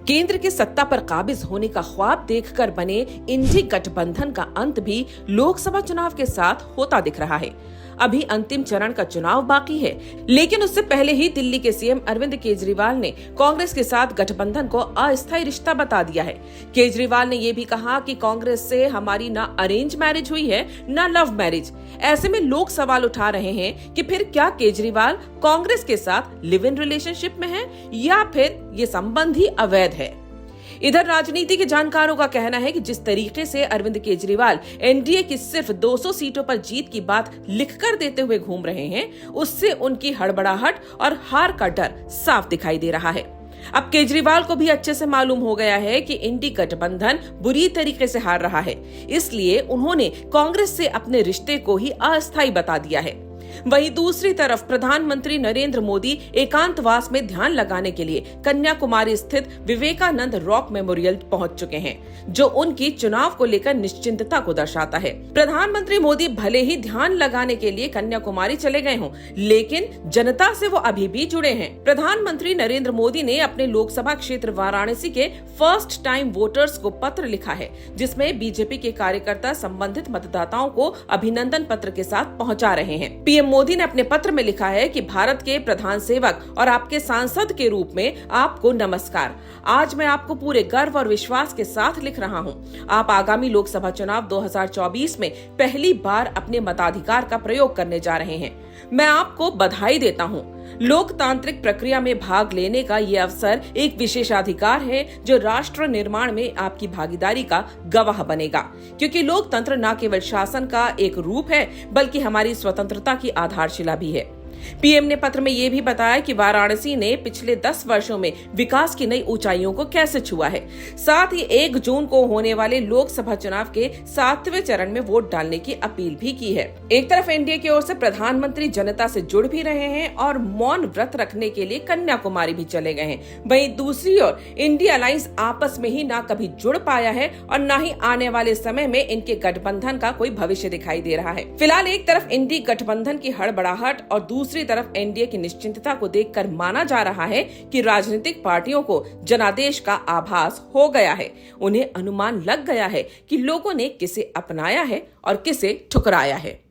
केंद्र की सत्ता पर काबिज होने का ख्वाब देखकर बने इंडी गठबंधन का अंत भी लोकसभा चुनाव के साथ होता दिख रहा है। अभी अंतिम चरण का चुनाव बाकी है, लेकिन उससे पहले ही दिल्ली के सीएम अरविंद केजरीवाल ने कांग्रेस के साथ गठबंधन को अस्थायी रिश्ता बता दिया है। केजरीवाल ने यह भी कहा कि कांग्रेस से हमारी ना अरेंज मैरिज हुई है ना लव मैरिज। ऐसे में लोग सवाल उठा रहे हैं कि फिर क्या केजरीवाल कांग्रेस के साथ लिव इन रिलेशनशिप में है या फिर ये संबंध ही अवैध है। इधर राजनीति के जानकारों का कहना है कि जिस तरीके से अरविंद केजरीवाल एनडीए की सिर्फ 200 सीटों पर जीत की बात लिखकर देते हुए घूम रहे हैं, उससे उनकी हड़बड़ाहट और हार का डर साफ दिखाई दे रहा है। अब केजरीवाल को भी अच्छे से मालूम हो गया है कि इंडी गठबंधन बुरी तरीके से हार रहा है, इसलिए उन्होंने कांग्रेस से अपने रिश्ते को ही अस्थायी बता दिया है। वहीं दूसरी तरफ प्रधानमंत्री नरेंद्र मोदी एकांतवास में ध्यान लगाने के लिए कन्याकुमारी स्थित विवेकानंद रॉक मेमोरियल पहुंच चुके हैं, जो उनकी चुनाव को लेकर निश्चिंतता को दर्शाता है। प्रधानमंत्री मोदी भले ही ध्यान लगाने के लिए कन्याकुमारी चले गए हों, लेकिन जनता से वो अभी भी जुड़े हैं। प्रधानमंत्री नरेंद्र मोदी ने अपने लोकसभा क्षेत्र वाराणसी के फर्स्ट टाइम वोटर्स को पत्र लिखा है, जिसमें बीजेपी के कार्यकर्ता संबंधित मतदाताओं को अभिनंदन पत्र के साथ पहुंचा रहे हैं। पीएम मोदी ने अपने पत्र में लिखा है कि भारत के प्रधान सेवक और आपके सांसद के रूप में आपको नमस्कार। आज मैं आपको पूरे गर्व और विश्वास के साथ लिख रहा हूं। आप आगामी लोकसभा चुनाव 2024 में पहली बार अपने मताधिकार का प्रयोग करने जा रहे हैं। मैं आपको बधाई देता हूं। लोकतांत्रिक प्रक्रिया में भाग लेने का ये अवसर एक विशेषाधिकार है, जो राष्ट्र निर्माण में आपकी भागीदारी का गवाह बनेगा, क्योंकि लोकतंत्र न केवल शासन का एक रूप है, बल्कि हमारी स्वतंत्रता की आधारशिला भी है। पीएम ने पत्र में ये भी बताया कि वाराणसी ने पिछले 10 वर्षों में विकास की नई ऊंचाइयों को कैसे छुआ है। साथ ही 1 जून को होने वाले लोकसभा चुनाव के 7वें चरण में वोट डालने की अपील भी की है। एक तरफ एनडीए की ओर से प्रधानमंत्री जनता से जुड़ भी रहे हैं और मौन व्रत रखने के लिए कन्याकुमारी भी चले गए हैं। वहीं दूसरी ओर इंडिया अलायंस आपस में ही ना कभी जुड़ पाया है और न ही आने वाले समय में इनके गठबंधन का कोई भविष्य दिखाई दे रहा है। फिलहाल एक तरफ इंडी गठबंधन की हड़बड़ाहट और दूसरी तरफ एनडीए की निश्चिंतता को देखकर माना जा रहा है कि राजनीतिक पार्टियों को जनादेश का आभास हो गया है। उन्हें अनुमान लग गया है कि लोगों ने किसे अपनाया है और किसे ठुकराया है।